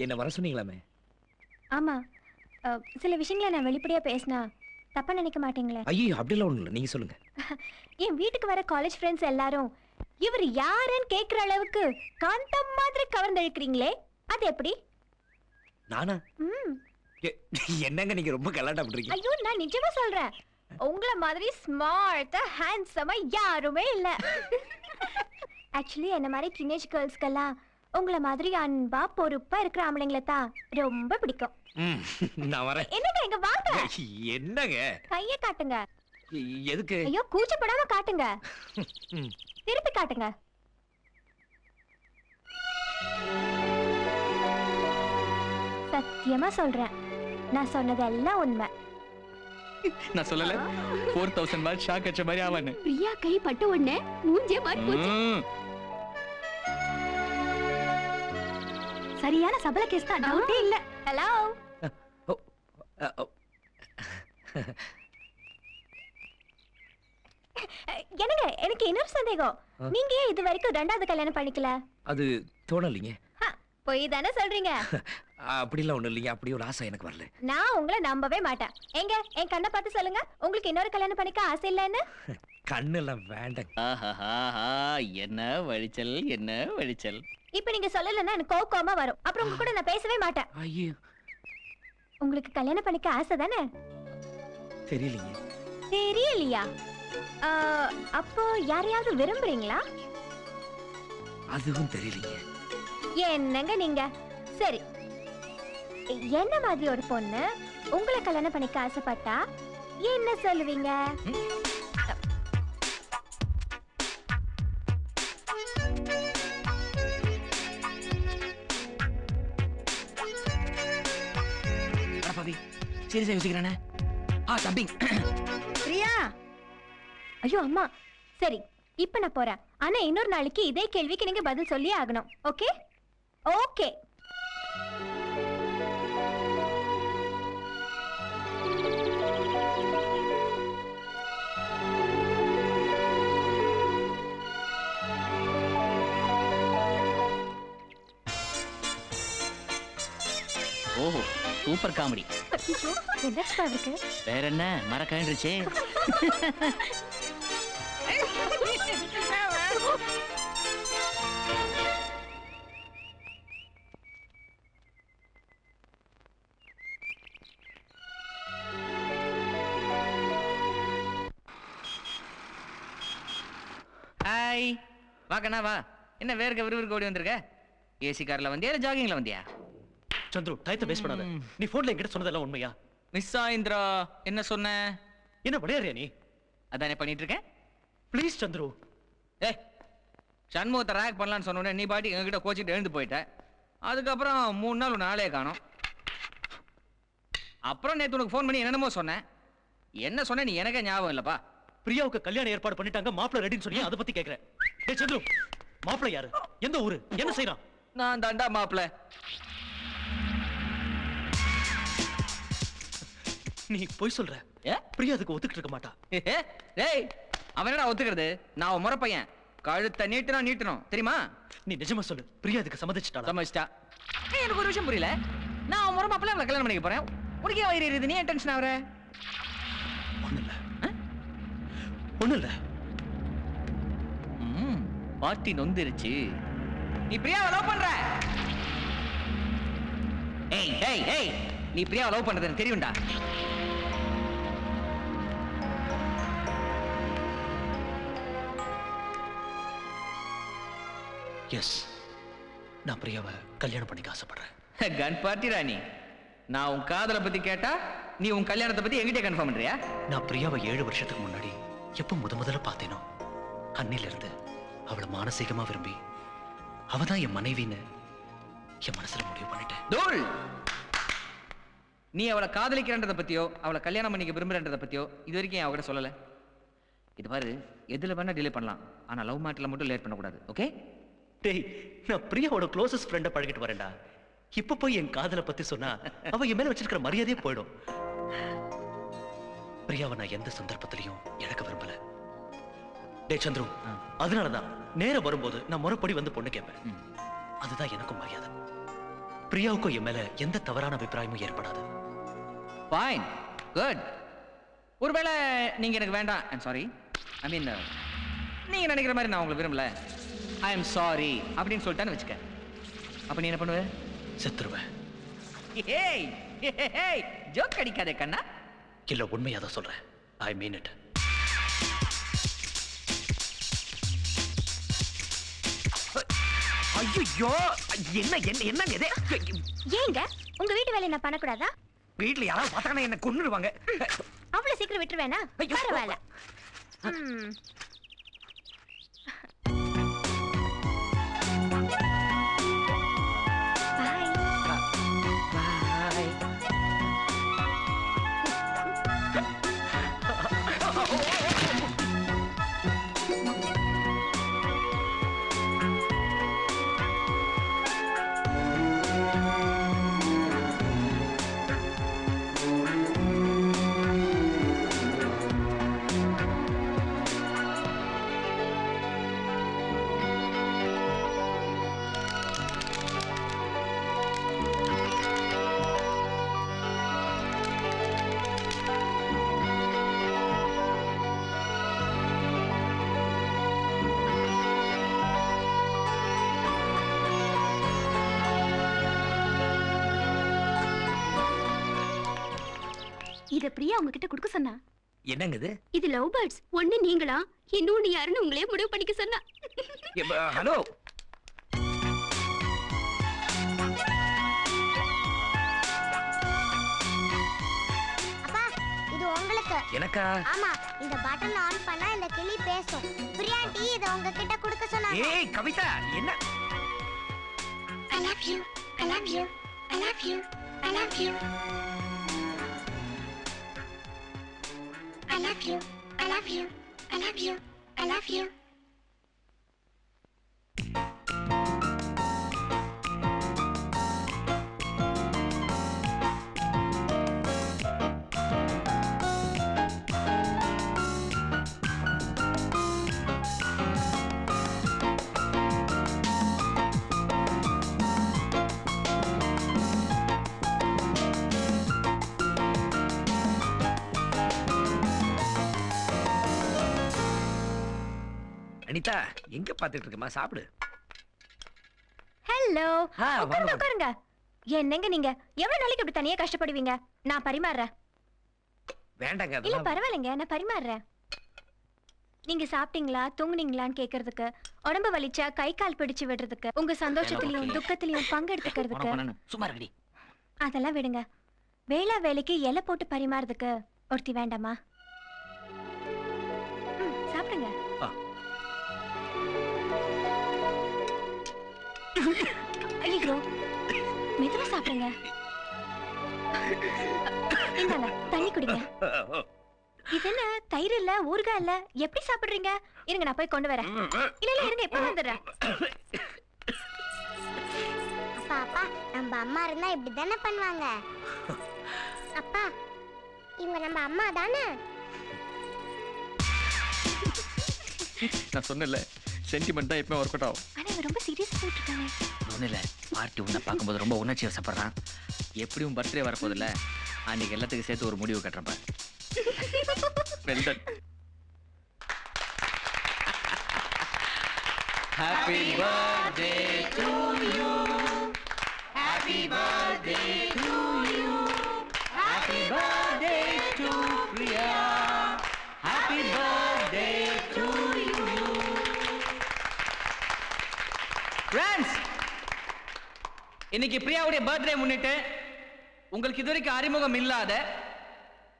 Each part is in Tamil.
என்ன வர சொன்னீங்களாமே? ஆமா, சில விஷயங்களை நான் வெளிப்படையா பேசினா தப்பா நினைக்க மாட்டீங்களே? ஐயோ, அப்படிலாம் ஒண்ணும் இல்லை, நீங்க சொல்லுங்க. என் வீட்டுக்கு வர காலேஜ் ஃப்ரெண்ட்ஸ் எல்லாரும் இவர் யாருன்னு கேக்குற அளவுக்கு காந்தம் மாதிரி கவர்ந்தழுக்கிறீங்களே, அது எப்படி? நானா? என்னங்க நீங்க ரொம்ப கலாட்டா பண்றீங்க. ஐயோ, நான் நிஜமா சொல்றேன். உங்கள மாதிரி ஸ்மார்ட்டா ஹேண்ட்ஸமா யாருமே இல்ல. ஆக்சுவலி என்ன மாதிரி டீனேஜ் கேர்ள்ஸ்க்கெல்லாம் உங்கள மாதிரி அன்பா பொறுப்பா இருக்கிற ஆம்பளைங்கள தான் ரொம்ப பிடிக்கும். நான் வரேன். என்னங்க இங்க வாங்க. என்னங்க? கைய காட்டுங்க. எதுக்கு? ஐயோ, கூச்சப்படாம காட்டுங்க. திருப்பி காட்டுங்க. சத்தியமா சொல்றேன், நான் சொன்னதெல்லாம் உண்மை. நான் சொல்லல 4000 வாட் ஷாக் அடிச்ச மாதிரி ஆவன்னு. பிரியா கை பட்ட உடனே மூஞ்சே மாறி போச்சு. சரியான சபல கேஸ் தான், டவுட்டே இல்ல. ஹலோ. என்னங்க, எனக்கு இன்னொரு சந்தேகம். நீங்க ஏன் இது வரைக்கும் ரெண்டாவது கல்யாணம் பண்ணிக்கல? அது தோணலைங்க. போய் தானே சொல்றீங்க. அப்படிலாம் ஒண்ணும் இல்லைங்க, அப்படி ஒரு ஆசை எனக்கு வரல. நான் உங்களை நம்பவே மாட்டேன். எங்க என் கண்ணை பார்த்து சொல்லுங்க, உங்களுக்கு இன்னொரு கல்யாணம் பண்ணிக்க ஆசை இல்லைன்னு. கண்ணெல்லாம் வேண்டாங்க. என்ன வழிச்சல், என்ன வழிச்சல். இப்ப நீங்க சொல்லலன்னா எனக்கு கோவமா வரும். அப்புறம் உங்க கூட நான் பேசவே மாட்டேன். ஐயோ, உங்களுக்கு கல்யாணம் பண்ணிக்க ஆசை தானே? தெரியலைங்க. தெரியலையா? அப்போ யாரையாவது விரும்புறீங்களா? அதுவும் தெரியலைங்க. என்னங்க நீங்க? சரி, என்ன மாதிரி ஒரு பொண்ணு உங்களை கல்யாணம் பண்ணிக்க ஆசைப்பட்டா என்ன சொல்லுவீங்க? சீரியஸா யோசிக்கிறானே. தம்பி பிரியா. ஐயோ அம்மா. சரி, இப்ப நான் போறேன். ஆனா இன்னொரு நாளைக்கு இதே கேள்விக்கு நீங்க பதில் சொல்லியே ஆகணும். ஓகே? ஓகே. ஓஹோ, சூப்பர் காமெடி. என்னப்பா இருக்கு? வேற என்ன மறக்கன்றுச்சே. ஹாய், வா கண்ணா வா. என்ன வேர்க்க விறுவிறுக்க ஓடி வந்திருக்க? ஏசி கார்ல வந்தியா இல்ல ஜாகிங்ல வந்தியா? சந்துரு, டயத்தை வேஸ்ட் பண்ணாத. நீ போன்ல என்கிட்ட சொன்னதெல்லாம் உண்மையா? மிஸ் ஆயிந்திரா, என்ன சொன்ன? என்ன விளையாடுறியா நீ? அதானே பண்ணிட்டு இருக்கேன். ப்ளீஸ் சந்துரு. சண்முகத்தை ரேக் பண்ணலான்னு சொன்ன உடனே நீ பாட்டி எங்ககிட்ட கோச்சிட்டு எழுந்து போயிட்ட. அதுக்கப்புறம் 3 நாள் ஒரு நாளே காணோம். அப்புறம் நேற்று உனக்கு ஃபோன் பண்ணி என்னென்னமோ சொன்னேன். என்ன சொன்ன நீ எனக்கே ஞாபகம் இல்லப்பா. பிரியாவுக்கு கல்யாணம் ஏற்பாடு பண்ணிட்டாங்க, மாப்பிள்ள ரெடின்னு சொன்னீங்க, அதை பத்தி கேக்குறேன். டேய் சந்துரு, மாப்பிள்ள யாரு? எந்த ஊரு? என்ன செய்றான்? நான் தாண்டா மாப்பிள்ள. நீ போய் சொல்ற. பிரியா அதுக்கு ஒத்துக்கிட்டு இருக்க மாட்டா. டேய், அவன் என்னடா ஒத்துக்கிறது? நான் அவன் முறை பையன். கழுத்தை நீட்டணும் தெரியுமா? நீ நிஜமா சொல்லு, பிரியா அதுக்கு சம்மதிச்சிட்டாளா? சம்மதிச்சிட்டா. எனக்கு ஒரு விஷயம் புரியல. நான் அவன் முறை மாப்பிள்ள அவளை கல்யாணம் பண்ணிக்க போறேன். உனக்கு ஏன் வயிறு எரியுது? நீ ஏன் டென்ஷன் ஆகுற? ஒண்ணு இல்ல. பாட்டி நொந்திருச்சு. நீ பிரியாவை லவ் பண்ற? ஏய், நீ பிரியாவை லவ் பண்றது தெரியும்டா. எஸ், நான் பிரியாவை கல்யாணம் பண்ணிக்க ஆசைப்படுறேன். கன் பார்ட்டி ராணி, நான் உன் காதலை பத்தி கேட்டா நீ உன் கல்யாணத்தை பத்தி எங்கிட்ட கன்ஃபார்ம் பண்றியா? நான் பிரியாவை 7 வருஷத்துக்கு முன்னாடி எப்ப முதல்ல பார்த்தேனோ அன்னில இருந்து அவளை மானசீகமா விரும்பி அவதான் என் மனைவின்னு என் மனசுல முடிவு பண்ணிட்டேன். தோல், நீ அவளை காதலிக்கிறன்றதை பத்தியோ அவளை கல்யாணம் பண்ணிக்க விரும்புறன்றதை பத்தியோ இது வரைக்கும் அவகிட்ட சொல்லல. இது பாரு, எதுல வேணா டிலே பண்ணலாம், ஆனா லவ் மேட்டர்ல மட்டும் லேட் பண்ணக்கூடாது. ஓகே? டேய், நான் பிரியாவோட க்ளோசஸ்ட் ஃப்ரெண்டை பழகிட்டு வரேன்டா. இப்ப போய் என் காதலை பத்தி சொன்னா அவ என் மேல வச்சிருக்கிற மரியாதையே போயிடும். பிரியாவை நான் எந்த சந்தர்ப்பத்திலையும் இழக்க விரும்பல. டே சந்துரு, அதனாலதான் நேரம் வரும்போது நான் முறைப்படி வந்து பொண்ணு கேட்பேன். அதுதான் எனக்கும் மரியாதை. பிரியாவுக்கும் என் மேல எந்த தவறான அபிப்பிராயமும் ஏற்படாது. Fine, good. ஒருவேளை நீங்க எனக்கு வேண்டாம், ஐம் சாரி, ஐ மீன் நீங்க நினைக்கிற மாதிரி நான் உங்களை விரும்பல, ஐ எம் சாரி அப்படின்னு சொல்லிட்டான்னு வச்சுக்க, அப்ப நீ என்ன பண்ணுவ? செத்துருவேன். ஏய் ஏய், ஜோக் அடிக்காதே கண்ணா. இல்ல, உண்மையா தான் சொல்றேன். ஐ மீன் இட். ஐயோ, என்ன என்ன என்னங்க இது? ஏங்க உங்க வீட்டு வேலையை நான் பண்ணக்கூடாதா? வீட்ல யாராவது பார்த்தாங்கன்னா என்ன கொன்னுடுவாங்க. அவ்வளவு சீக்கிரம் விட்டுருவேனா? ஐயோ. பரவாயில்ல. ம். Bye. Bye. இத பிரியா உங்ககிட்ட கொடுக்க சொன்னா. என்னங்க இது? இது லவ் பேர்ட்ஸ். ஒண்ணு நீங்களா, இன்னொன்னு யாருன்னு உங்களே முடிவு பண்ணிக்க சொன்னா. ஹலோ, அப்பா இது உங்களுக்கு. எனக்கா? ஆமா, இந்த பட்டன் ஆன் பண்ணா இந்த கிளி பேசும். பிரியாண்டி இத உங்ககிட்ட கொடுக்க சொன்னாங்க. ஏய் கவிதா, என்ன? I love you. I love you. I love you. I love you. I love you. I love you. I love you. I love you. Anitha, எங்க பாத்துட்டு இருக்கமா? சாப்பிடு. ஹலோ. ஆ, வாங்க, உட்காருங்க வாங்க. உட்காருங்க. என்னங்க நீங்க எவ்வளவு நாளைக்கு இப்படி தனியா கஷ்டப்படுவீங்க? நான் பரிமாறுறேன். வேண்டாங்க, இல்ல அதெல்லாம் பரவாயில்லைங்க, நான் பரிமாறுறேன். நீங்க சாப்பிட்டீங்களா, தூங்குனீங்களான்னு கேக்குறதுக்கு, உடம்பு வலிச்சா கை கால் பிடிச்சு விடுறதுக்கு, உங்க சந்தோஷத்திலயும் okay. துக்கத்திலயும் பங்கெடுத்துக்கிறதுக்கு, சும்மா இருக்கடி. அதெல்லாம் விடுங்க. வேளா வேலைக்கு இலை போட்டு பரிமாறதுக்கு ஒருத்தி வேண்டாமா? சாப்பிடுங்க. ஐயோ, மெதுவா சாப்பிடுங்க. இந்தாங்க தண்ணி குடிங்க. இது என்ன தயிர் இல்ல, ஊறுகாய் இல்ல, எப்படி சாப்பிடுறீங்க? இருங்க நான் போய் கொண்டு வரேன். இல்ல இல்ல இருங்க, இப்ப வந்துடுறேன். அப்பா அப்பா, நம்ம அம்மா இருந்தா இப்படி தானே பண்ணுவாங்க. அப்பா, இவங்க நம்ம அம்மா தானே? நான் சொன்னேன்ல, சென்டிமெண்ட் தான் எப்பவுமே ஒர்க் அவுட் ஆகும். ஆனா இவன் ரொம்ப சீரியஸா போட்டுருக்கானே. ஒன்றும் இல்லை, பார்ட்டி உன்னை பார்க்கும்போது ரொம்ப உணர்ச்சி வசப்படுறான். எப்படியும் பர்த்டே வரப்போதில்ல, அன்னைக்கு எல்லாத்துக்கும் சேர்த்து ஒரு முடிவு கட்டுறப்ப. Well done. Happy birthday to you, happy birthday to you, happy birthday to Priya, happy birthday to you. Friends, இன்னைக்கு பிரியாவுடைய பர்த்டே முன்னிட்டு உங்களுக்கு இதுவரைக்கும் அறிமுகம் இல்லாத,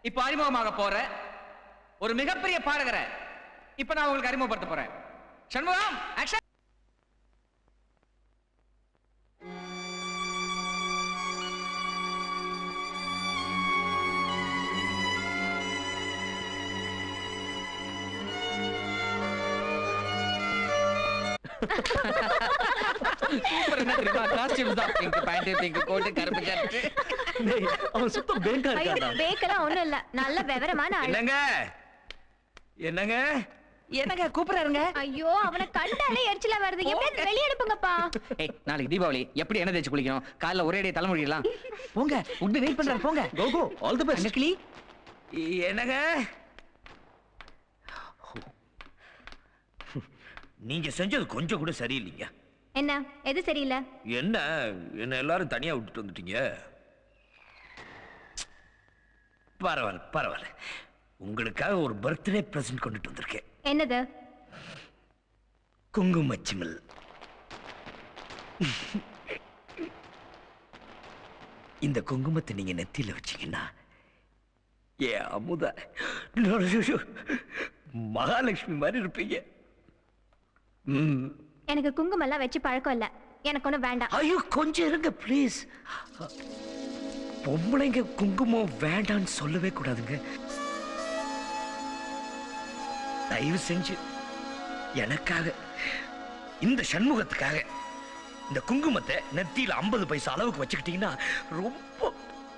இப்ப அறிமுகமாக போற ஒரு மிகப்பெரிய பாடகரை இப்ப நான் உங்களுக்கு அறிமுகப்படுத்த போறேன். சண்முகம், ஆக்ஷன். சூப்பர். என்ன தெரியுமா, காஸ்டியூம்ஸ் தான். பிங்க் பேண்ட், பிங்க் கோட், கருப்பு ஷர்ட். டேய், அவன் சுத்தம் பேங்கா ஐயோ, இருக்காடா. பேக்கெல்லாம் ஒண்ணும் இல்ல, நல்ல விவரமான ஆளு. என்னங்க என்னங்க என்னங்க கூப்பிடுறாருங்க. ஐயோ அவனை கண்டாலே எரிச்சலா வருது. எப்படியாவது வெளிய அனுப்புங்கப்பா. ஏய் நாளைக்கு தீபாவளி, எப்படி எண்ணெய் தேய்ச்சி குளிக்கணும்? காலைல ஒரே அடியே தலைமுடியலாம். போங்க, உட்பி வெயிட் பண்றாரு. போங்க. கோ கோ ஆல் தி பெஸ்ட். கிளி என்னங்க நீங்க செஞ்சது கொஞ்சம் கூட சரியில்லைங்க. என்ன எது சரியில்லை? என்ன எல்லாரும் தனியா விட்டுட்டு வந்துட்டீங்க. பரவாயில்ல. உங்களுக்காக ஒரு பர்த்டே பிரசன்ட் கொண்டுட்டு வந்திருக்கேன். என்னது? குங்குமச்சிமிழ். இந்த குங்குமத்தை நீங்க நெத்தியில வச்சீங்கன்னா ஏ அமுதா மகாலட்சுமி மாதிரி இருப்பீங்க. எனக்கு குங்குமம் எல்லாம் வச்சு பழக்கம் இல்ல. எனக்கு ஒண்ணு வேண்டாம். ஐயோ கொஞ்சம் இருங்க ப்ளீஸ். பொம்பளைங்க குங்குமம் வேண்டான்னு சொல்லவே கூடாதுங்க. தயவு செஞ்சு எனக்காக, இந்த சண்முகத்துக்காக இந்த குங்குமத்தை நெத்தியில 50 பைசா அளவுக்கு வச்சுக்கிட்டீங்கன்னா ரொம்ப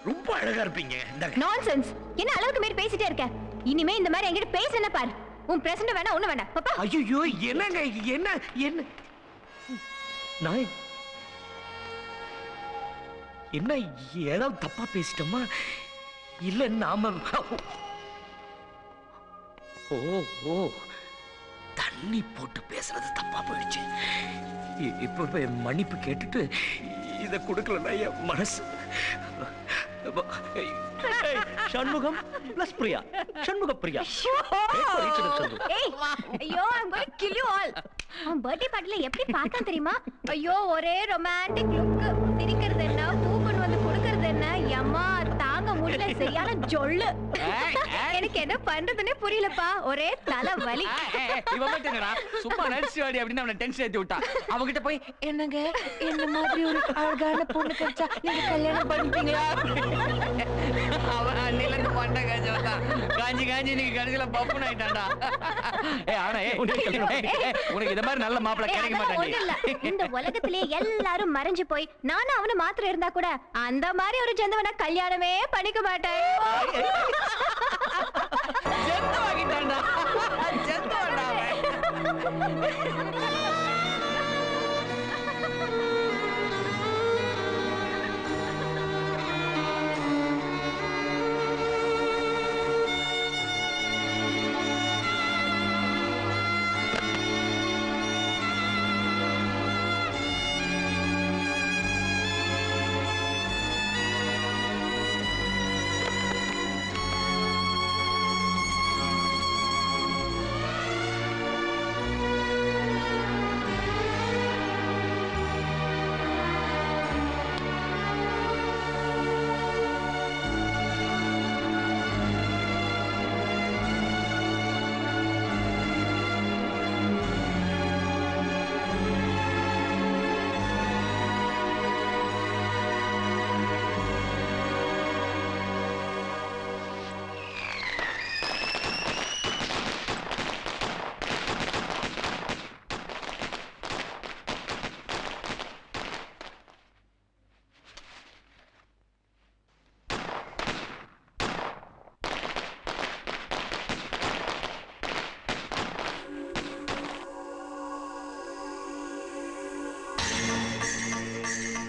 ரொம்ப அழகா இருப்பீங்க. நான்சென்ஸ். என்ன அளவுக்கு மீறி பேசிட்டே இருக்க? இனிமே இந்த மாதிரி என்கிட்ட பேசுன பாரு. உன் பிரசன்ட் வேணா ஒண்ணு வேணாம். பாப்பா. ஐயோ என்னங்க என்ன நான் என்ன ஏதாவது தப்பா பேசிட்டோமா? இல்ல நாம ஓ தண்ணி போட்டு பேசுறது தப்பா போயிடுச்சு. இப்ப மன்னிப்பு கேட்டுட்டு இத கொடுக்கலன்னா என் மனசு சண்முகம் ப்ளஸ் பிரியா. சண்முக பிரியா. ஏய் ஐயோ I'm going to kill you all. அவன் பர்த்டே பார்ட்டில எப்படி பார்த்தான் தெரியுமா? ஐயோ ஒரே ரொமான்டிக் லுக். சிரிக்கிறது என்ன, பூ கொண்டு வந்து கொடுக்கிறது என்ன, யம்மா தாங்க முடியல. சரியான ஜொள்ளு. எனக்கு என்ன பண்றதுன்னே புரியலப்பா. ஒரே தலை வலி. இவ மட்டும் என்னடா சும்மா நடிச்சு வாடி அப்படின்னு அவனை டென்ஷன் ஏத்தி விட்டா. அவகிட்ட போய் என்னங்க என்ன மாதிரி ஒரு அழகான பொண்ணு கிடைச்சா நீங்க கல்யாணம் பண்ணிட்டீங்களா? அவன் அன்னில இருந்து பண்ண காஞ்சவன் தான். காஞ்சி நீங்க கடைசியில பப்புன்னு ஆயிட்டான்டா. ஆனா உனக்கு இந்த மாதிரி நல்ல மாப்பிள்ளை கிடைக்க ஒண்ணும் இல்ல. மாட்டாங்க. இந்த உலகத்திலே எல்லாரும் மறைஞ்சு போய் நானும் அவனும் மாத்திரம் இருந்தா கூட அந்த மாதிரி ஒரு ஜெந்தவனை கல்யாணமே பண்ணிக்க மாட்டேன். ஜெந்து வாங்கிட்டான்டா. ஜெந்து வாண்டா அவன்.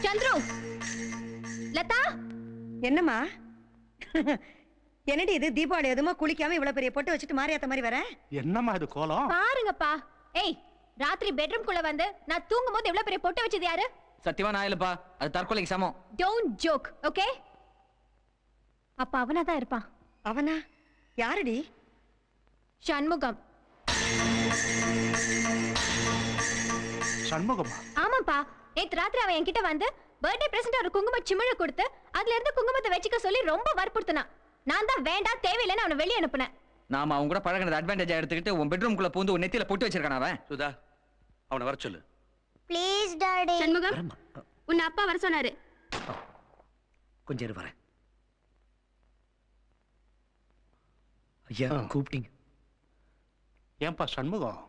சந்துரு, லதா. என்னம்மா என்னடி இது தீபாவளி எதுமா குளிக்காம இவ்வளவு பெரிய பொட்டு வச்சுட்டு மாரியாத்த மாதிரி வர? என்னம்மா இது கோலம்? பாருங்கப்பா. ஏய் ராத்திரி பெட்ரூம்குள்ள வந்து நான் தூங்கும்போது இவ்வளவு பெரிய பொட்டு வச்சது யாரு? சத்தியமா நான் இல்லப்பா. அது தற்கொலைக்கு சமம். Don't joke okay? அப்ப அவனா தான் இருப்பான். அவனா? யாருடி? சண்முகம். சண்முகமா? ஆமாப்பா. நேத்து ராத்திரி அவன் என்கிட்ட வந்து பர்த்டே பிரசன்ட் ஒரு குங்கும சிமிழ கொடுத்து அதுல இருந்து குங்குமத்தை வச்சுக்க சொல்லி ரொம்ப வற்புறுத்தினான். நான் தான் வேண்டாம் தேவையில்லைன்னு அவனை வெளியே அனுப்புனேன். நாம அவங்க கூட பழகினது அட்வான்டேஜா எடுத்துக்கிட்டு உன் பெட்ரூம்குள்ள பூந்து உன் நெத்தியில போட்டு வச்சிருக்கான் அவன். சுதா அவனை வர சொல்லு. Please daddy. சண்முகம் உன்னை அப்பா வர சொன்னாரு. கொஞ்சம் இரு வரேன். ஐயா கூப்பிட்டீங்க? ஏன்பா சண்முகம்,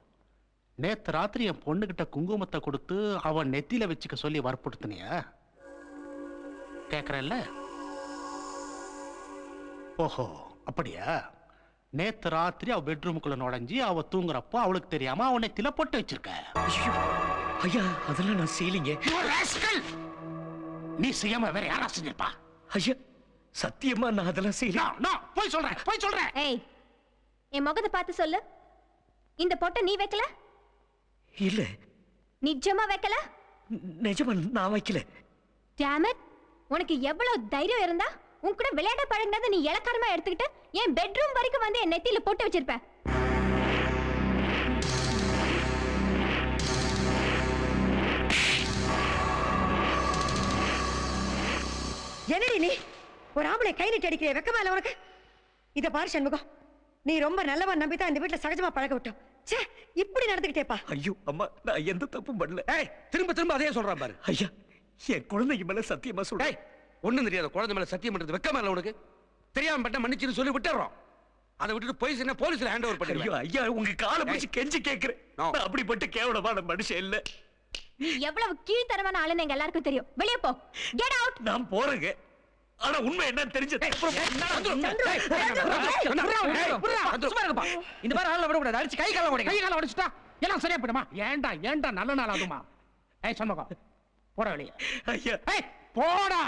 நேத்து ராத்திரி என் பொண்ணுகிட்ட குங்குமத்தை கொடுத்து அவன் நெத்தியில வச்சுக்க சொல்லி வற்புறுத்தினியா? கேக்குறல்ல? ஓஹோ அப்படியா? நேத்து ராத்திரி அவ பெட்ரூமுக்குள்ள நுழைஞ்சி அவ தூங்குறப்போ அவளுக்கு தெரியாம அவ நெத்தில பொட்டு வச்சிருக்க. ஐயோ, ஐயா அதெல்லாம் நான் செய்யலைங்க. நீ செய்யாம வேற யாரா செஞ்சிருப்பா? ஐயா சத்தியமா நான் அதெல்லாம் செய்யல. போய் சொல்றேன். ஏய், என் முகத்தை பார்த்து சொல்லு. இந்த பொட்டை நீ வைக்கல? இல்ல நிஜமா வைக்கல? நிஜமா நான் வைக்கல. Damn it! உனக்கு எவ்வளவு தைரியம் இருந்தா உன் கூட விளையாட பழகினதை நீ இலக்காரமா எடுத்துக்கிட்டு என் பெட்ரூம் வரைக்கும் வந்து என் நெத்தியில போட்டு வச்சிருப்ப. என்னடி நீ ஒரு ஆம்பளை கை நீட்டி அடிக்கிற வெக்கமா இல்ல உனக்கு? இத பாரு சண்முகம், நீ ரொம்ப நல்லவன் நம்பிதான் இந்த வீட்டுல சகஜமா பழக விட்டோம். ச்சே, இப்படி நடந்துக்கிட்டேப்பா. ஐயோ அம்மா, நான் எந்த தப்பும் பண்ணல. ஏய், திரும்ப அதே சொல்றான் பாரு. ஐயா என் குழந்தைக்கு மேல சத்தியமா சொல்றேன். ஏய், ஒண்ணும் தெரியாத குழந்தை மேல சத்தியம் பண்றது வெக்கமா இல்ல உனக்கு? தெரியாம பட்ட மன்னிச்சுன்னு சொல்லி விட்டுறோம். அதை விட்டுட்டு போய் சொன்னா போலீஸ்ல ஹேண்ட் ஓவர் ஐயோ பண்ணிடுவேன். ஐயா, உங்க காலை பிடிச்சு கெஞ்சி கேக்குறேன். No. நான் அப்படிப்பட்ட கேவலமான மனுஷன் இல்ல. நீ எவ்வளவு கீழ்த்தரமான ஆளுன்னு எங்க எல்லாருக்கும் தெரியும். வெளியே போ. Get out! நான் போறேங்க. ஆனா உண்மை என்னன்னு தெரிஞ்சது. சும்மா இருங்கப்பா. இந்த மாதிரி ஆளை விடக்கூடாது. அடிச்சு கை கால உடைக்க. கை கால உடைச்சிட்டா எல்லாம் சரியா போயிடுமா? ஏன்டா நல்ல நாள் ஆகுமா? ஏய் சண்முகம், போட வெளியே. ஐயா ஏய் போடா.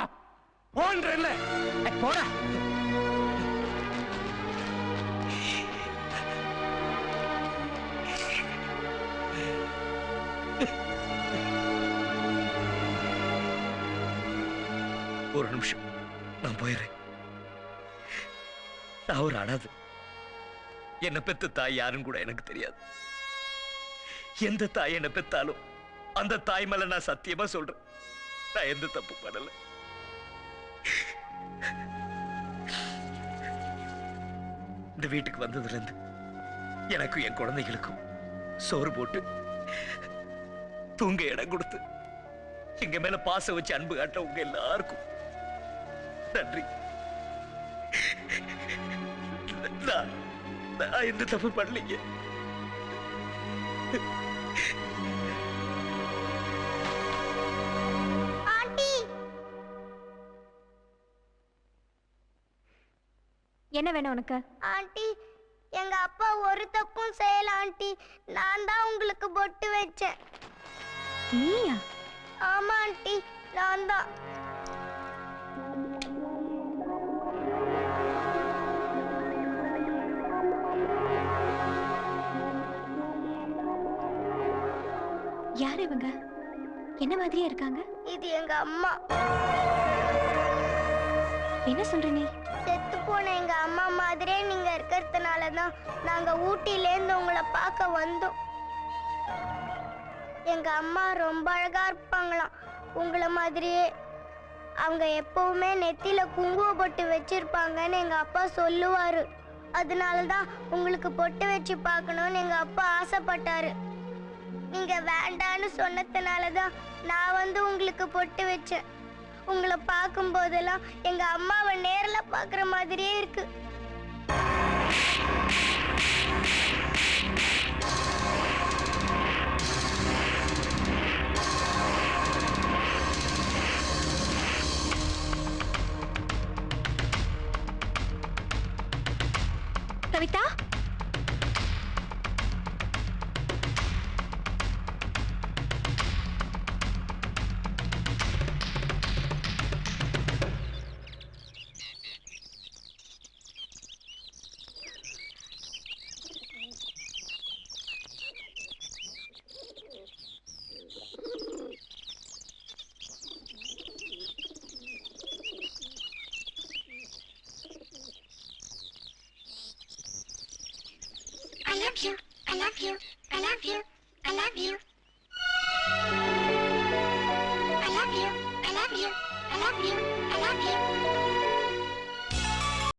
போன்றேன்ல. போடா. ஒரு நிமிஷம், நான் போயிடுறேன். நான் ஒரு அனாதை. என்ன பெத்த தாய் யாருன்னு கூட எனக்கு தெரியாது. எந்த தாய் என்ன பெத்தாலும் அந்த தாய் மேல நான் சத்தியமா சொல்றேன், நான் எந்த தப்பு பண்ணல. இந்த வீட்டுக்கு வந்ததுல இருந்து எனக்கும் என் குழந்தைகளுக்கும் சோறு போட்டு தூங்க இடம் கொடுத்து எங்க மேல பாசம் வச்சு அன்பு காட்ட உங்க எல்லாருக்கும் நன்றி. நான் எந்த தப்பு பண்ணலீங்க. ஆண்டி, என்ன வேணும் உனக்கு? ஆண்டி, எங்க அப்பா ஒரு தப்பும் செய்யல ஆண்டி. நான் தான் உங்களுக்கு பொட்டு வச்சேன். நீயா? ஆமா ஆண்டி, நான் தான். யார் இவங்க? என்ன மாதிரியா இருக்காங்க? இது எங்க அம்மா. என்ன சொல்ற நீ? செத்து போன எங்க அம்மா மாதிரியே நீங்க இருக்கிறதுனால தான் நாங்க ஊட்டிலேருந்து உங்களை பார்க்க வந்தோம். எங்க அம்மா ரொம்ப அழகா இருப்பாங்களாம், உங்களை மாதிரியே. அவங்க எப்பவுமே நெத்தியில குங்கும பொட்டு வச்சிருப்பாங்கன்னு எங்க அப்பா சொல்லுவாரு. அதனாலதான் உங்களுக்கு பொட்டு வச்சு பார்க்கணும்னு எங்க அப்பா ஆசைப்பட்டாரு. நீங்க வேண்டான்னு சொன்னதுனாலதான் நான் வந்து உங்களுக்கு பொட்டு வச்சேன். உங்களை பார்க்கும் போதெல்லாம் எங்க அம்மாவை நேர்ல பார்க்குற மாதிரியே இருக்கு. Kavitha, I love you. I love you. I love you. I love you. I love you. I love you. I love you. I love you.